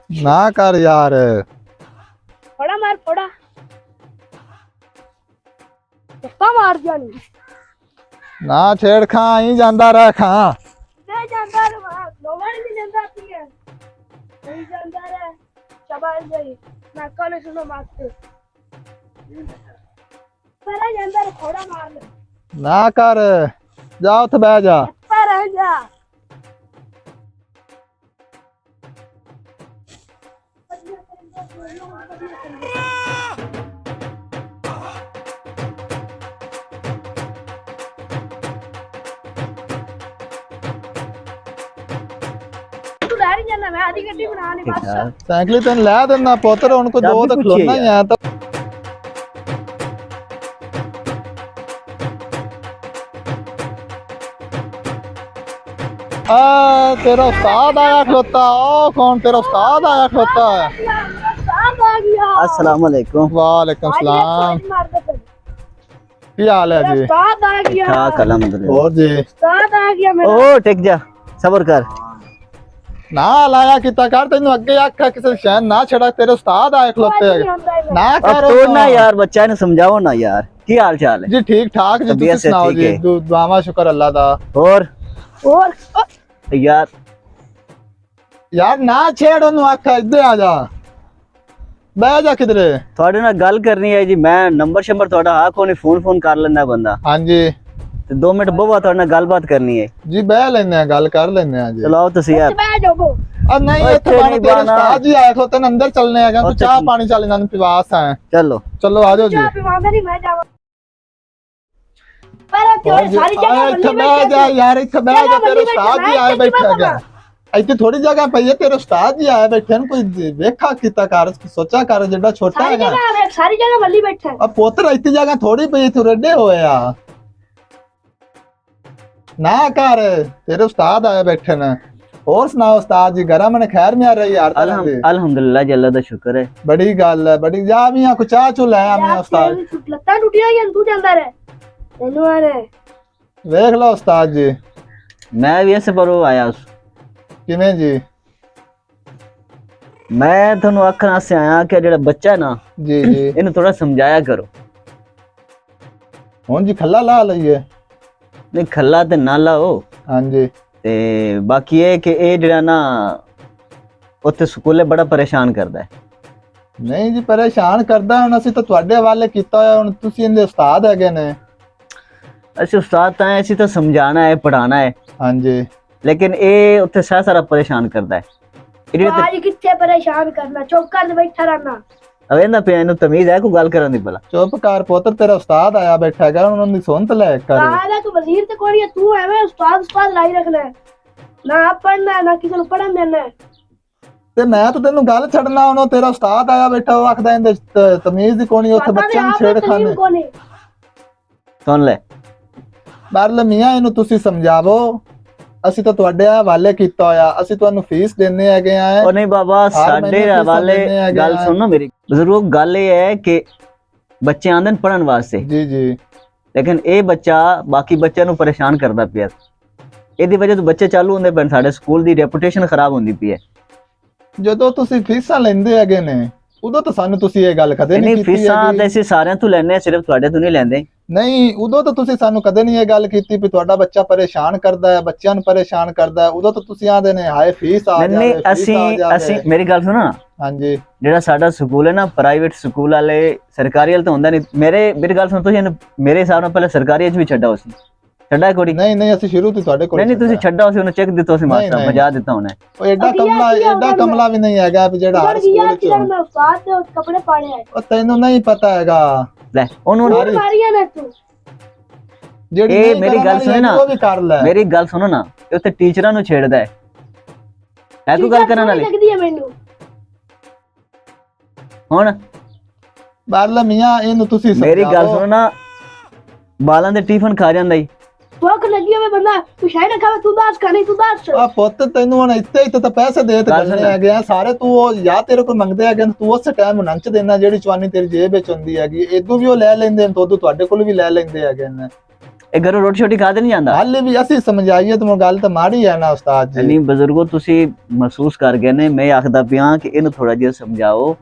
ना कर यार, थोड़ा मार थोड़ा धक्का मार दिया नहीं ना छेड़ खा ही जांदा रह खा नहीं जानता रे वहां लोगों नहीं जानता आती है नहीं जानता रे चबाल गई मैं कौन सुनो मारते परा जानता रे थोड़ा मार ले ना कर जा उठ बह जा पर रह जा तू डर जाना मैं आधी गड्डी बनाने बस साइकिल तेन लै देना पुत्र उनको दो तो खिलौना ही है तो तेरा उस्ताद आया खलोता। ओ कौन तेरा उस्ताद आया खलोता है? साहब आ गया अस्सलाम वालेकुम। वालेकुम सलाम। की हाल है जी? उस्ताद आ गया ठीक अल्हम्दुलिल्लाह। और जी उस्ताद आ गया मेरा ओ टिक जा, सबर कर। ना लाया किता कर तेन अगे आखा किसी शहर ना छड़ा तेरे उस्ताद आए खलोते है ना अब करो तो ना यार बच्चा ने समझाओ ना यार, की हाल चाल है? जी ठीक ठाक जी तबीयत तुसी से सुनाओ ठीक जी है? दुआवा शुक्र अल्लाह दा। और और यार ना छेड़ ओनू आखा इधर आ जा बह जा किधरे। थोड़े ना गल करनी है जी, मैं नंबर शंबर थोड़ा हा कोनी फोन कर लेंदा बंदा, हाँ जी ते 2 मिनट बोवा थोड़े ना गलबात करनी है। जी बह लेने हैं गल कर लेने हैं जी। चलो आओ तुसी यार। बैठ जाओ और नहीं ओए, इत्थे इत्थे बाने नहीं तेरे बाना। उस्ताद जी आए खलोते ने अंदर चलने हैं और कुछ चाह तो- पानी चल इन्हां पिवास है। चलो चलो आ जाओ जी। चाह पिवांदा नहीं मैं जावा पर तेरे और जी, सारी आए जगह इत्थे बल्ली बह बैठे जा यार इत्थे बह जा जगह तेरे बल्ली उस्ताद बैठे, जी आए मैं बैठे इत्थे हैं। इतनी थोड़ी जगह पई है तेरे उस्ताद जी आए बैठे हैं, कोई देखा किता कर सोचा कर जेड़ा छोटा सारी है। जगह सारी जगह बल्ली बैठे हैं। अब पुत्र इतनी जगह थोड़ी पई तू रेडे होए आ ना कर तेरे उस्ताद आए बैठे ने। और सुनाओ उस्ताद जी घर में खैर में आ रही यार तरह दी? अल्हम्दुलिल्लाह जी, अल्लाह दा शुक्र है। बड़ी गल है बड़ी जा भी कुछ चाह चू ले आने उस्ताद। लत्ता टूटिया या तू जांदा रे तेनू आ रे देख लो उस्ताद जी मैं भी ऐसे पर आया उस किवें जी। मैं थानू आखना से आया कि जेड़ा बच्चा है ना जी जी इन्हें थोड़ा समझाया करो। हुन जी खल्ला ला लईए। नहीं खल्ला ते ना लाओ, हाँ जी ते बाकी ये कि ये जेड़ा ना उत्थे स्कूले बड़ा परेशान करदा है। नहीं जी परेशान करदा हुन असि तो तुहाडे हवाले कीता होया हुन तुसी इनदे उस्ताद हैगे ने। असि उस्ताद तां है, असि तो समझाना है पढ़ाना है, हाँ जी लेकिन ये उत्थे सारा परेशान करदा है। इहदे ते आज कितने परेशान करना चुप कर बैठा रहना अब इन्दा पे इन्हू तमीज है को गल करन दी भला। चुप कर पुत्र तेरा उस्ताद आया बैठा है उन्होंने दी सुन तो ले कर। कहा तू वजीर ते कोई है तू एवे उस्ताद उस्ताद लाई रखना है ना आप पढ़ना है, ना किसी को पढ़न देना है। ते मैं तो तेनू गल छड़ना उन्होंने तेरा उस्ताद आया बैठा वो आखदा इंदे तमीज दी कोनी उत्थे पता बच्चे नहीं नू आप छेड़ तलीम खाने। कोनी सुन ले बारले मियां इनू तुसी समझावो ਅਸੀਂ ਤਾਂ ਤੁਹਾਡੇ ਹਵਾਲੇ ਕੀਤਾ ਹੋਇਆ ਅਸੀਂ ਤੁਹਾਨੂੰ ਫੀਸ ਦਿੰਨੇ ਹੈਗੇ ਆ। और नहीं बाबा साडे महीने हवाले फीसां देने आ गल गए सुनो मेरी बुजुर्ग, गल ये है कि बच्चे आंदे न पढ़न वास्ते, जी जी लेकिन ये बच्चा बाकी बच्चों नू परेशान करदा पिया। ਇਹਦੀ ਵਜ੍ਹਾ ਤੋਂ ਬੱਚੇ ਚਾਲੂ ਹੁੰਦੇ ਪਏ, ਸਾਡੇ ਸਕੂਲ ਦੀ ਰੈਪੂਟੇਸ਼ਨ ਖਰਾਬ ਹੁੰਦੀ ਪਈ ਹੈ। ਜਦੋਂ ਤੁਸੀਂ ਫੀਸਾਂ ਲੈਂਦੇ ਹੈਗੇ ਨੇ ਉਦੋਂ ਤਾਂ ਸਾਨੂੰ ਤੁਸੀਂ ਇਹ ਗੱਲ ਕਦੇ ਨਹੀਂ ਨਹੀਂ ਕੀਤੀ ਫੀਸਾਂ ਹੈਗੀ। ਤੇ ਅਸੀਂ ਸਾਰਿਆਂ ਤੋਂ ਲੈਣੇ, ਸਿਰਫ ਤੁਹਾਡੇ ਤੋਂ ਨਹੀਂ ਲੈਂਦੇ। ਨਹੀਂ ਉਦੋਂ ਤਾਂ ਤੁਸੀਂ ਸਾਨੂੰ ਕਦੇ ਨਹੀਂ ਇਹ ਗੱਲ ਕੀਤੀ ਵੀ ਤੁਹਾਡਾ ਬੱਚਾ ਪਰੇਸ਼ਾਨ ਕਰਦਾ ਹੈ, ਬੱਚਿਆਂ ਨੂੰ ਪਰੇਸ਼ਾਨ ਕਰਦਾ ਹੈ। ਉਦੋਂ ਤਾਂ ਤੁਸੀਂ ਆਂਦੇ ਨੇ ਹਾਏ ਫੀਸ ਆ ਨਹੀਂ ਜਾਵੇ ਅਸੀਂ ਮੇਰੀ ਗੱਲ ਸੁਣੋ ਨਾ, ਹਾਂਜੀ ਜਿਹੜਾ ਸਾਡਾ ਸਕੂਲ ਹੈ ਨਾ ਪ੍ਰਾਈਵੇਟ ਸਕੂਲ ਵਾਲੇ ਸਰਕਾਰੀ ਵਾਲੇ ਤਾਂ ਹੁੰਦਾ ਨਹੀਂ। ਮੇਰੀ ਗੱਲ ਸੁਣੋ, ਤੁਸੀਂ ਮੇਰੇ ਹਿਸਾਬ ਨਾਲ ਪਹਿਲਾਂ ਸਰਕਾਰੀ ਚ ਵੀ ਛੱਡਾ ਹੋ ਸੀ, ਛੱਡਾ ਕੋੜੀ? ਨਹੀਂ ਨਹੀਂ ਅਸੀਂ ਸ਼ੁਰੂ ਤੋਂ ਤੁਹਾਡੇ ਕੋਲ ਨਹੀਂ ਤੁਸੀਂ ਛੱਡਾ ਹੋ ਸੀ, ਉਹਨੂੰ ਚੈੱਕ ਦਿੱਤਾ ਸੀ ਮਾਸਟਰ, ਨਹੀਂ। ਮਜਾ ਦਿੱਤਾ ਉਹਨੇ। ਉਹ ਐਡਾ ਕਮਲਾ ਵੀ ਨਹੀਂ ਹੈਗਾ ਵੀ ਜਿਹੜਾ ਹਰ ਸਕੂਲ ਚ मैं उस्ताद से कपड़े पाड़े हैं ਉਹ ਤੈਨੂੰ ਨਹੀਂ ਪਤਾ ਹੈਗਾ ਲੈ ਉਹਨੂੰ मारिया ना तू ਜਿਹੜੀ ਇਹ ਨਹੀਂ ਮੇਰੀ ਕਰਨ ਗੱਲ ਵਾਲੀ ਸੁਣੇ ਨਾ, ਉਹ ਵੀ ਕਰ ਲੈ। ਮੇਰੀ ਗੱਲ ਸੁਣੋ ਨਾ, ਇਹ ਉੱਥੇ ਟੀਚਰਾਂ ਨੂੰ ਛੇੜਦਾ ਹੈ ਕੋਈ ਗੱਲ ਕਰਨ ਵਾਲੀ लगदी है मैनू ਹੁਣ। ਬਾਰਲਾ ਮੀਆਂ ਇਹਨੂੰ ਤੁਸੀਂ ਮੇਰੀ ਗੱਲ ਸੁਣੋ ਨਾ, ਬਾਲਾਂ ਦੇ ਟਿਫਨ ਖਾ ਜਾਂਦਾ ਹੀ। भूख लगी है बंदा तू शायद खावे तू दास खाने तू दास ਆ ਪੁੱਤ ਤੈਨੂੰ ਹੁਣ ਇੱਥੇ ਤਾਂ ਪੈਸੇ ਦੇ ਤੇ ਕਰਨੇ ਹੈਗੇ ਆ ਸਾਰੇ। ਤੂੰ ਉਹ ਜਾਂ ਤੇਰੇ ਕੋਲ ਮੰਗਦੇ ਹੈਗੇ ਤੂੰ ਉਸ ਟਾਈਮ ਨੰਚ ਦੇਣਾ ਜਿਹੜੀ ਚਵਾਨੀ ਤੇਰੀ ਜੇਬ ਵਿੱਚ ਹੁੰਦੀ ਹੈਗੀ। ਇਦੋਂ ਵੀ ਉਹ ਲੈ ਲੈਂਦੇ ਨੇ, ਤੋਂ ਤੁਹਾਡੇ ਕੋਲ ਵੀ ਲੈ ਲੈਂਦੇ ਹੈਗੇ ਨੇ। ਇਹ ਘਰੋਂ ਰੋਟੀ ਛੋਟੀ ਖਾ ਤੇ ਨਹੀਂ ਜਾਂਦਾ? ਹਾਲੇ ਵੀ ਅਸੀਂ ਸਮਝਾਈਏ ਤਾਂ ਗੱਲ ਤਾਂ ਮਾੜੀ ਹੈ ਨਾ ਉਸਤਾਦ ਜੀ। ਨਹੀਂ ਬਜ਼ੁਰਗੋ, ਤੁਸੀਂ ਮਹਿਸੂਸ ਕਰ ਗਏ ਨੇ, ਮੈਂ ਆਖਦਾ ਪਿਆ ਕਿ ਇਹਨੂੰ ਥੋੜਾ ਜਿਹਾ ਸਮਝਾਓ,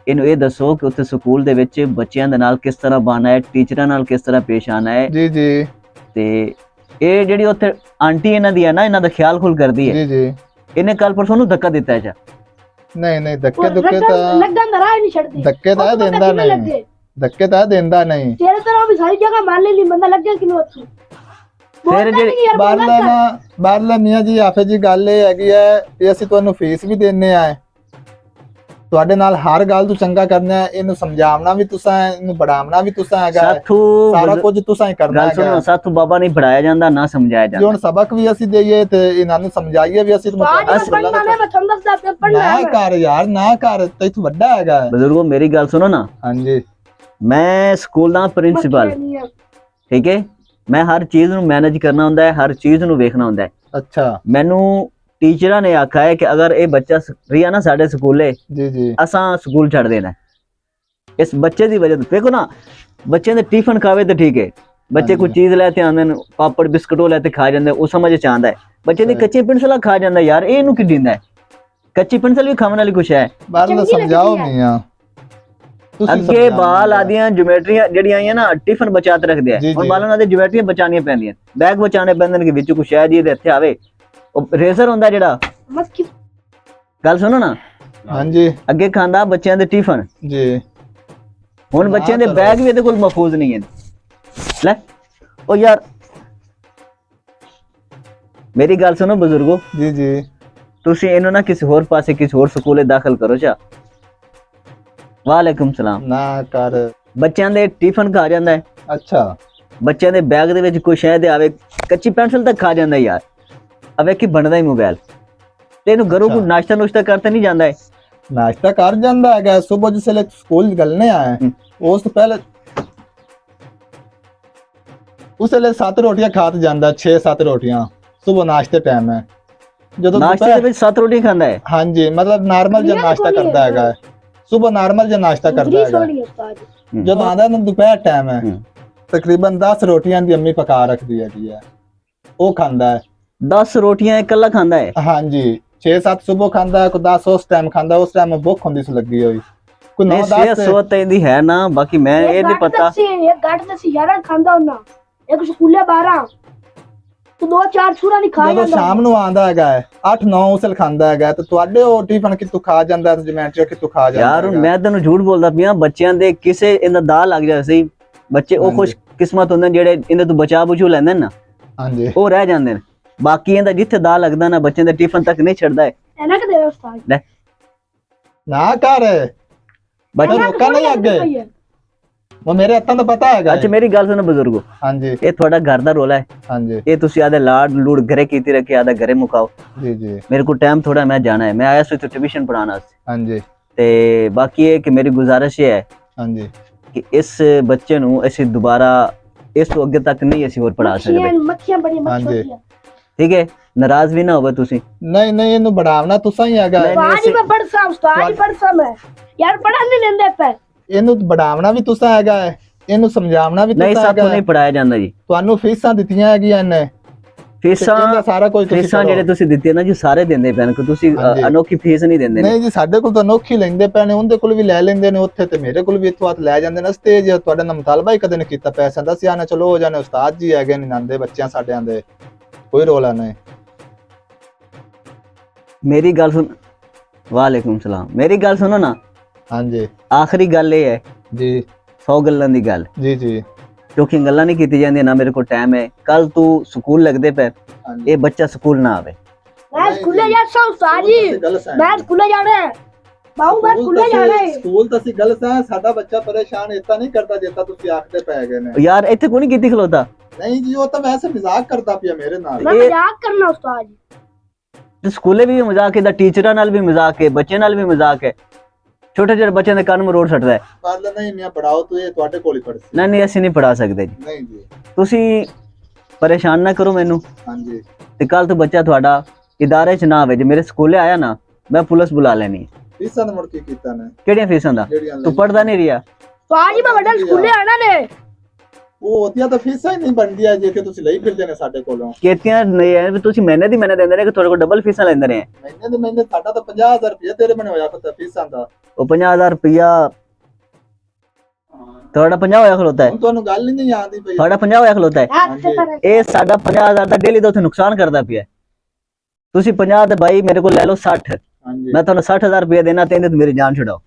ਇਹਨੂੰ ਇਹ ਦੱਸੋ ਕਿ ਉੱਥੇ ਸਕੂਲ ਦੇ ਵਿੱਚ ਬੱਚਿਆਂ ਦੇ ਨਾਲ ਕਿਸ ਤਰ੍ਹਾਂ ਬਾਣਾ ਹੈ, ਟੀਚਰਾਂ ਨਾਲ ਕਿਸ ਤਰ੍ਹਾਂ ਪੇਸ਼ ਆਣਾ ਹੈ। ਜੀ ਜੀ। ਤੇ ਇਹ ਜਿਹੜੀ ਉੱਥੇ ਆਂਟੀ ਇਹਨਾਂ ਦੀ ਹੈ ਨਾ, ਇਹਨਾਂ ਦਾ ਖਿਆਲ ਖੁਲ ਕਰਦੀ ਹੈ। ਜੀ ਜੀ। ਇਹਨੇ ਕੱਲ ਪਰਸੋਂ ਨੂੰ ਧੱਕਾ ਦਿੱਤਾ ਹੈ। ਨਹੀਂ ਧੱਕੇ ਦੁੱਕੇ ਤਾਂ ਲੱਗਣ ਦਾ ਰਾਹ ਨਹੀਂ ਛੱਡਦੀ। ਧੱਕੇ ਤਾਂ ਦਿੰਦਾ ਨਹੀਂ, ਧੱਕੇ ਤਾਂ ਦਿੰਦਾ ਨਹੀਂ। ਤੇਰੇ ਤਰ੍ਹਾਂ ਵੀ ਸਾਰੀ ਜਗ੍ਹਾ ਮਾਰ ਲੈਣੀ, ਬੰਦਾ ਲੱਗਿਆ ਕਿਨੂੰ ਉੱਥੇ। ਫਿਰ ਜਿਹੜੀ ਬਾਹਰਲਾ ਮੀਆਂ ਜੀ ਆਫੇ ਜੀ ਗੱਲ ਇਹ ਹੈਗੀ ਹੈ ਕਿ ਅਸੀਂ ਤੁਹਾਨੂੰ ਫੀਸ ਵੀ ਦਿੰਨੇ ਆ, ਤੁਹਾਡੇ ਨਾਲ ਹਰ ਗੱਲ ਤੋਂ ਚੰਗਾ ਕਰਨਾ ਹੈ, ਇਹਨੂੰ ਸਮਝਾਉਣਾ ਵੀ ਤੁਸੀਂ, ਇਹਨੂੰ ਪੜਾਉਣਾ ਵੀ ਤੁਸੀਂ ਹੈਗਾ, ਸਾਰਾ ਕੁਝ ਤੁਸੀਂ ਹੀ ਕਰਨਾ ਗੱਲ ਸੁਣੋ, ਸਾਥੋਂ ਬਾਬਾ ਨਹੀਂ ਪੜਾਇਆ ਜਾਂਦਾ ਨਾ ਸਮਝਾਇਆ ਜਾਂਦਾ। ਹੁਣ ਸਬਕ ਵੀ ਅਸੀਂ ਦੇਈਏ ਤੇ ਇਹਨਾਂ ਨੂੰ ਸਮਝਾਈਏ ਵੀ ਅਸੀਂ ਨਾ ਕਰ ਯਾਰ, ਨਾ ਕਰ, ਤੈਨੂੰ ਵੱਡਾ ਹੈਗਾ। ਬਜ਼ੁਰਗੋ ਮੇਰੀ ਗੱਲ ਸੁਣੋ ਨਾ। ਹਾਂਜੀ। ਮੈਂ ਸਕੂਲ ਦਾ ਪ੍ਰਿੰਸੀਪਲ, ਠੀਕ ਹੈ, ਮੈਂ ਹਰ ਚੀਜ਼ ਨੂੰ ਮੈਨੇਜ ਕਰਨਾ ਹੁੰਦਾ ਹੈ, ਹਰ ਚੀਜ਼ ਨੂੰ ਵੇਖਣਾ ਹੁੰਦਾ ਹੈ। ਅੱਛਾ। ਮੈਨੂੰ ਟੀਚਰਾਂ ਨੇ ਆਖਿਆ ਹੈ ਕਿ ਅਗਰ ਇਹ ਬੱਚਾ ਰਿਹਾ ਨਾ ਸਾਡੇ ਸਕੂਲੇ, ਜੀ ਜੀ, ਅਸਾਂ ਸਕੂਲ ਛੱਡ ਦੇਣਾ ਇਸ ਬੱਚੇ ਦੀ ਵਜ੍ਹਾ ਤੋਂ। ਦੇਖੋ ਨਾ, ਬੱਚੇ ਦੇ ਟਿਫਨ ਖਾਵੇ ਤਾਂ ਠੀਕ ਹੈ, ਬੱਚੇ ਕੋਈ ਚੀਜ਼ ਲੈ ਕੇ ਆਉਂਦੇ ਨੇ, ਪਾਪੜ ਬਿਸਕੁਟ ਲੈ ਕੇ ਖਾ ਜਾਂਦੇ, ਉਹ ਸਮਝ ਚ ਆਉਂਦਾ ਹੈ। ਬੱਚੇ ਦੀ ਕੱਚੀ ਪੈਨਸਲ ਖਾ ਜਾਂਦਾ, ਯਾਰ ਇਹ ਇਹਨੂੰ ਕੀ ਦਿੰਦਾ ਹੈ? ਕੱਚੀ ਪੈਨਸਲ ਵੀ ਖਾਣ ਵਾਲੀ ਕੁਛ ਹੈ। ਬਾਹਰ ਸਮਝਾਓ ਮੀਆਂ, ਅੱਗੇ ਬਾਲ ਆਦੀਆਂ ਜਿਓਮੈਟਰੀਆਂ ਜਿਹੜੀਆਂ ਆਈਆਂ ਨਾ, ਟਿਫਨ ਬਚਾ ਕੇ ਰੱਖਦੇ ਆ, ਹੁਣ ਬਾਲਾਂ ਦੇ ਜਿਓਮੈਟਰੀਆਂ ਬਚਾਉਣੀਆਂ ਪੈਂਦੀਆਂ, ਬੈਗ ਬਚਾਉਣੇ ਪੈਂਦੇ ਨੇ ਕਿ ਵਿੱਚ ਕੁਛ ਹੈ ਜੀ ਇਹਦੇ ਇੱਥੇ ਆਵੇ। ਉਹ ਰੇਜ਼ਰ ਹੁੰਦਾ ਜਿਹੜਾ, ਗੱਲ ਸੁਣੋ ਨਾ। ਹਾਂਜੀ। ਅੱਗੇ ਖਾਂਦਾ ਬੱਚਿਆਂ ਦੇ ਟਿਫਨ ਜੀ, ਹੁਣ ਬੱਚਿਆਂ ਦੇ ਬੈਗ ਵੀ ਇਹਦੇ ਕੋਲ ਮਹਫੂਜ਼ ਨਹੀਂ ਹੈ। ਲੈ ਉਹ ਯਾਰ ਮੇਰੀ ਗੱਲ ਸੁਣੋ ਬਜ਼ੁਰਗੋ। ਜੀ ਜੀ। ਤੁਸੀਂ ਇਹਨੂੰ ਨਾ ਕਿਸੇ ਹੋਰ ਪਾਸੇ, ਕਿਸੇ ਹੋਰ ਸਕੂਲੇ ਦਾਖਲ ਕਰੋ। ਚਾ ਵਾਲੇਕੁਮ ਸਲਾਮ। ਨਾ ਕਰ। ਬੱਚਿਆਂ ਦੇ ਟਿਫਨ ਖਾ ਜਾਂਦਾ ਹੈ। ਅੱਛਾ। ਬੱਚਿਆਂ ਦੇ ਬੈਗ ਦੇ ਵਿੱਚ ਕੋਈ ਸ਼ਾਇਦ ਆਵੇ, ਕੱਚੀ ਪੈਨਸਲ ਤੱਕ ਖਾ ਜਾਂਦਾ ਯਾਰ। ਅਵੇ ਕੀ ਬਣਦਾ ਹੀ ਮੋਬਾਈਲ ਤੇ ਇਹਨੂੰ ਘਰੋਂ ਕੋਈ ਨਾਸ਼ਤਾ ਨੁਸ਼ਤਾ ਕਰਤੇ ਨਹੀਂ ਜਾਂਦਾ ਹੈ? ਨਾਸ਼ਤਾ ਕਰ ਜਾਂਦਾ ਹੈਗਾ, ਸੁਬਹ ਜਿਸਲੇ ਸਕੂਲ ਨਿਕਲਨੇ ਆਏ ਉਸ ਤੋਂ ਪਹਿਲੇ ਉਸਲੇ 7 ਰੋਟੀਆਂ ਖਾਤ ਜਾਂਦਾ, 6-7 ਰੋਟੀਆਂ ਸੁਬਹ ਨਾਸ਼ਤੇ ਟਾਈਮ ਹੈ। ਜਦੋਂ ਨਾਸ਼ਤੇ ਦੇ ਵਿੱਚ 7 ਰੋਟੀ ਖਾਂਦਾ ਹੈ? ਹਾਂਜੀ, ਮਤਲਬ ਨਾਰਮਲ ਜਿਹਾ ਨਾਸ਼ਤਾ ਕਰਦਾ ਹੈਗਾ, ਸੁਬਹ ਨਾਰਮਲ ਜਿਹਾ ਨਾਸ਼ਤਾ ਕਰਦਾ ਹੈਗਾ। ਜਦੋਂ ਆਂਦਾ ਨਾ ਦੁਪਹਿਰ ਟਾਈਮ ਹੈ, ਤਕਰੀਬਨ 10 ਰੋਟੀਆਂ ਦੀ ਅੰਮੀ ਪਕਾ ਰੱਖਦੀ ਹੈਗੀ ਹੈ, ਉਹ ਖਾਂਦਾ ਹੈ। 10 ਰੋਟੀਆਂ ਇਕੱਲਾ ਖਾਂਦਾ ਹੈ? ਹਾਂਜੀ, 6-7 ਸੁਬਹ ਖਾਂਦਾ, ਕੋਈ 10 ਉਸ ਟਾਈਮ ਖਾਂਦਾ, ਉਸ ਟਾਈਮ ਭੁੱਖ ਹੁੰਦੀ ਸੀ ਲੱਗੀ ਹੋਈ। ਕੋਈ 9-10 ਸੋਤ ਇਹਦੀ ਹੈ ਨਾ, ਬਾਕੀ ਮੈਂ ਇਹ ਨਹੀਂ ਪਤਾ। ਇੱਕ ਗੱਟ ਤੇ 11 ਖਾਂਦਾ ਹੁੰਦਾ, ਇੱਕ ਸਕੂਲੇ 12 ਤੂੰ 2-4 ਛੁਰਾ ਨਹੀਂ ਖਾ ਜਾਂਦਾ। ਜਦੋਂ ਸ਼ਾਮ ਨੂੰ ਆਂਦਾ ਹੈਗਾ 8-9 ਉਸਲ ਖਾਂਦਾ ਹੈਗਾ, ਤੇ ਤੁਹਾਡੇ ਉਹ ਟਿਫਨ ਕਿਤੋਂ ਖਾ ਜਾਂਦਾ ਤੇ ਜਿਮੈਂਟਰੀ ਕਿਤੋਂ ਖਾ ਜਾਂਦਾ ਯਾਰ। ਮੈਂ ਤੈਨੂੰ ਝੂਠ ਬੋਲਦਾ ਪਿਆ, ਬੱਚਿਆਂ ਦੇ ਕਿਸੇ ਇਹਦਾ ਦਾ ਲੱਗ ਜਾਏ ਸੀ, ਬੱਚੇ ਉਹ ਖੁਸ਼ ਕਿਸਮਤ ਹੁੰਦੇ ਜਿਹੜੇ ਇਹਨਾਂ ਤੋਂ ਬਚਾ ਬੁਝੂ ਲੈਂਦੇ ਨਾ, ਹਾਂਜੀ, ਉਹ ਰਹਿ ਜਾਂਦੇ ਨੇ। ਬਾਕੀ ਇਹਦਾ ਜਿੱਥੇ ਦਾ ਲੱਗਦਾ ਨਾ, ਬੱਚਿਆਂ ਦੇ ਟਿਫਨ ਤੱਕ ਨਹੀਂ ਛੱਡਦਾ ਹੈ। ਇਹਨਾਂ ਕਦੇ ਉਸਤਾਦ ਲੈ ਨਾ ਕਰ, ਬੱਚਾ ਰੋਕਾ ਨਹੀਂ ਅੱਗੇ, ਉਹ ਮੇਰੇ ਹੱਥਾਂ ਦਾ ਪਤਾ ਹੈਗਾ। ਅੱਛਾ ਮੇਰੀ ਗੱਲ ਸੁਣੋ ਬਜ਼ੁਰਗੋ। ਹਾਂਜੀ। ਇਹ ਤੁਹਾਡਾ ਘਰ ਦਾ ਰੋਲਾ ਹੈ। ਹਾਂਜੀ। ਇਹ ਤੁਸੀਂ ਆਦੇ ਲਾੜ ਲੂੜ ਘਰੇ ਕੀਤੀ ਰੱਖੇ, ਆਦਾ ਘਰੇ ਮੁਕਾਓ। ਜੀ ਜੀ। ਮੇਰੇ को टाइम थोड़ा, मैं जाना है, मैं आया सो ट्यूशन पढ़ाना। ਹਾਂਜੀ। ਤੇ ਬਾਕੀ ਇਹ ਕਿ ਮੇਰੀ ਗੁਜ਼ਾਰਿਸ਼ ਇਹ ਹੈ ਹਾਂਜੀ ਕਿ ਇਸ ਬੱਚੇ ਨੂੰ ਅਸੀਂ ਦੁਬਾਰਾ ਇਸ ਤੋਂ ਅੱਗੇ ਤੱਕ ਨਹੀਂ ਅਸੀਂ ਹੋਰ ਪੜ੍ਹਾ ਸਕਦੇ। ਮੱਖੀਆਂ ਬੜੀਆਂ ਮੱਛੀਆਂ, ਠੀਕ ਹੈ, ਨਾਰਾਜ਼ ਵੀ ਨਾ ਹੋਵੇ ਤੁਸੀਂ। ਨਹੀਂ ਨਹੀਂ, ਇਹਨੂੰ ਬੜਾਵਣਾ ਤੁਸੀਂ ਹੀ ਹੈਗਾ। आज मैं पढ़ सा उस्ताद पढ़ सा मैं यार पढ़ा नहीं लेंदे पे, ਇਹਨੂੰ ਬੜਾਵਣਾ ਵੀ ਤੁਸੀਂ ਹੈਗਾ, ਇਹਨੂੰ ਸਮਝਾਉਣਾ ਵੀ ਨਹੀਂ। ਤੁਸੀਂ ਸਾਥੋਂ ਹੈਗਾ। ਨਹੀਂ ਪੜਾਇਆ ਜਾਂਦਾ ਜੀ। ਤੁਹਾਨੂੰ ਫੀਸਾਂ ਦਿੱਤੀਆਂ ਹੈਗੀਆਂ ਇਹਨੇ, ਫੀਸਾਂ ਸਾਰਾ ਕੁਝ ਤੁਸੀਂ ਫੀਸਾਂ ਜਿਹੜੇ ਤੁਸੀਂ ਦਿੱਤੀਆਂ ਨਾ ਜੀ, ਸਾਰੇ ਦਿੰਦੇ ਪੈਣ ਕਿ ਤੁਸੀਂ ਅਨੋਖੀ ਫੀਸ ਨਹੀਂ ਦਿੰਦੇ। ਨਹੀਂ ਜੀ, ਸਾਡੇ ਕੋਲ ਤਾਂ ਅਨੋਖੀ ਲੈਂਦੇ ਪੈਣੇ, ਉਹਦੇ ਕੋਲ ਵੀ ਲੈ ਲੈਂਦੇ ਨੇ ਉੱਥੇ, ਤੇ ਮੇਰੇ ਕੋਲ ਵੀ ਇੱਥੋਂ ਹੱਥ ਲੈ ਜਾਂਦੇ ਨੇ। ਸਟੇਜ ਤੁਹਾਡੇ ਨਾਲ ਮੁਤਾਲਬਾ ਹੀ ਕਦੇ ਨਹੀਂ ਕੀਤਾ ਪੈਸਿਆਂ ਦਾ, ਅਸੀਂ ਆਣਾ ਚਲੋ ਹੋ ਜਾਣੇ, ਉਸਤਾਦ ਜੀ ਹੈਗੇ ਨਹੀਂ ਨਾਂਦੇ ਬੱਚਿਆਂ ਸਾਡਿਆਂ ਦੇ, ਕੋਈ ਰੋਲਾ ਨਹੀਂ। ਮੇਰੀ ਗੱਲ ਸੁਣ। ਵਾਲੇਕੁਮ ਸਲਾਮ। ਮੇਰੀ ਗੱਲ ਸੁਣੋ ਨਾ। ਹਾਂਜੀ। ਆਖਰੀ ਗੱਲ ਇਹ ਹੈ ਜੀ। 100 ਗੱਲਾਂ ਦੀ ਗੱਲ। ਜੀ ਜੀ। ਕਿਉਂਕਿ ਗੱਲਾਂ ਨਹੀਂ ਕੀਤੀ ਜਾਂਦੀਆਂ ਨਾ, ਮੇਰੇ ਕੋਲ ਟਾਈਮ ਹੈ। ਕੱਲ ਤੂੰ ਸਕੂਲ ਲੱਗਦੇ ਪੈ, ਇਹ ਬੱਚਾ ਸਕੂਲ ਨਾ ਆਵੇ। मैं स्कूले जा सा उस्ताद जी, मैं स्कूले जाना है बाबू, मैं स्कूले जाना है। ਸਕੂਲ ਤਾਂ ਅਸੀਂ ਗਲਤ ਹੈ, ਸਾਡਾ ਬੱਚਾ ਪਰੇਸ਼ਾਨ ਇਤਾਂ ਨਹੀਂ ਕਰਦਾ ਜਿੱਤਾ ਤੁਸੀਂ ਆਖਦੇ ਪੈ ਗਏ ਨੇ। ਯਾਰ ਇੱਥੇ ਕੋਈ ਨਹੀਂ ਕੀਤੀ ਖਲੋਤਾ। ਨਹੀਂ ਜੀ, ਉਹ ਤਾਂ ਵੈਸੇ ਮਜ਼ਾਕ ਕਰਦਾ ਪਿਆ ਮੇਰੇ ਨਾਲ। मैं मजाक करना उस्ताद जी, ਤੇ ਸਕੂਲੇ ਵੀ ਮਜ਼ਾਕ ਹੈ, ਟੀਚਰਾਂ ਨਾਲ ਵੀ ਮਜ਼ਾਕ ਹੈ, ਬੱਚਿਆਂ ਨਾਲ ਵੀ ਮਜ਼ਾਕ ਹੈ। ਛੋਟੇ ਛੋਟੇ ਬੱਚਿਆਂ ਦੇ ਕੰਨ ਮਰੋੜ ਛੱਡਦਾ ਹੈ। ਪਰ ਨਹੀਂ ਮੈਂ ਪੜਾਓ ਤੂੰ, ਇਹ ਤੁਹਾਡੇ ਕੋਲ ਹੀ ਪੜ੍ਹ ਸੀ। ਨਹੀਂ ਅਸੀਂ ਨਹੀਂ ਪੜਾ ਸਕਦੇ ਜੀ। ਨਹੀਂ ਜੀ। ਤੁਸੀਂ ਪਰੇਸ਼ਾਨ ਨਾ ਕਰੋ ਮੈਨੂੰ। ਹਾਂਜੀ। ਤੇ ਕੱਲ ਤੋਂ ਬੱਚਾ ਤੁਹਾਡਾ ਇਦਾਰੇ 'ਚ ਨਾ ਆਵੇ। ਜੇ ਮੇਰੇ ਸਕੂਲੇ ਆਇਆ ਨਾ, ਮੈਂ ਪੁਲਿਸ ਬੁਲਾ ਲੈਣੀ। ਫੀਸਾਂ ਦਾ ਮੁੜ ਕੀ ਕੀਤਾ ਨੇ? ਕਿਹੜੀਆਂ ਫੀਸਾਂ ਦਾ? ਤੂੰ ਪੜਦਾ ਨਹੀਂ ਰਿਹਾ। उस्ताद जी मैं बड़ा स्कूले आना ने। ਉਹ ਉਹਦੀਆਂ ਤਾਂ ਫੀਸਾਂ ਹੀ ਨਹੀਂ ਬਣਦੀਆਂ ਜੇ ਕਿ ਤੁਸੀਂ ਲਈ ਫਿਰਦੇ ਨੇ ਸਾਡੇ ਕੋਲੋਂ। ਕਿਤਿਆਂ ਨਹੀਂ ਹੈ ਵੀ ਤੁਸੀਂ ਮਹੀਨੇ ਦੀ ਮਹੀਨੇ ਦਿੰਦੇ ਨੇ ਕਿ ਤੁਹਾਡੇ ਕੋਲ ਡਬਲ ਫੀਸਾਂ ਲੈਂਦੇ ਨੇ? ਮਹੀਨੇ ਦੇ ਮਹੀਨੇ ਸਾਡਾ ਤਾਂ 50,000 ਰੁਪਏ ਤੇਰੇ ਬਣੇ ਹੋਇਆ ਪਤਾ ਫੀਸਾਂ ਦਾ। ਉਹ 50,000 ਰੁਪਇਆ ਤੁਹਾਡਾ 50 ਹੋਇਆ ਖਲੋਤਾ ਹੈ, ਹੁਣ ਤੁਹਾਨੂੰ ਗੱਲ ਹੀ ਨਹੀਂ ਆਉਂਦੀ ਪਈ। ਤੁਹਾਡਾ 50 ਹੋਇਆ ਖਲੋਤਾ ਹੈ। ਹੱਥ ਤੇ ਪਰ ਇਹ ਸਾਡਾ 50,000 ਦਾ ਡੇਲੀ ਦਾ ਉੱਥੇ ਨੁਕਸਾਨ ਕਰਦਾ ਪਿਆ। ਤੁਸੀਂ 50 ਤੇ ਬਾਈ ਮੇਰੇ ਕੋਲ ਲੈ ਲਓ 60, ਹਾਂਜੀ ਮੈਂ ਤੁਹਾਨੂੰ 60,000 ਰੁਪਏ ਦੇਣਾ ਤੇ ਇਹਦੇ ਤੇ ਮੇਰੀ ਜਾਨ ਛੁਡਾਓ।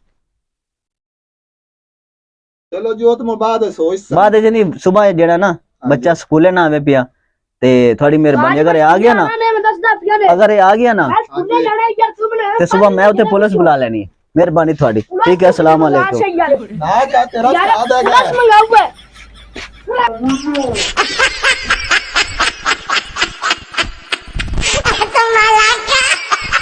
ਚਲੋ ਜੋ ਤੁਮ ਬਾਅਦ ਸੋਚ ਸਕ ਬਾਅਦ ਚ ਨਹੀਂ, ਸਵੇਰ ਜਿਹੜਾ ਨਾ ਬੱਚਾ ਸਕੂਲੇ ਨਾ ਆਵੇ ਪਿਆ ਤੇ ਤੁਹਾਡੀ ਮਿਹਰਬਾਨੀ, ਅਗਰ ਇਹ ਆ ਗਿਆ ਨਾ, ਮੈਂ ਦੱਸਦਾ ਪਿਆ ਨੇ ਅਗਰ ਇਹ ਆ ਗਿਆ ਨਾ ਮੈਂ ਸਕੂਲੇ ਜਾਣਾ ਯਾਰ ਤੂੰ ਮੈਨੂੰ ਤੇ ਸਵੇਰ ਮੈਂ ਉੱਥੇ ਪੁਲਿਸ ਬੁਲਾ ਲੈਣੀ ਹੈ। ਮਿਹਰਬਾਨੀ ਤੁਹਾਡੀ, ਠੀਕ ਹੈ, अस्सलाम वालेकुम। ਨਾ ਕਾ ਤੇਰਾ ਸਾਥ ਹੈਗਾ। बस मंगाऊंगा तुम्हारा क्या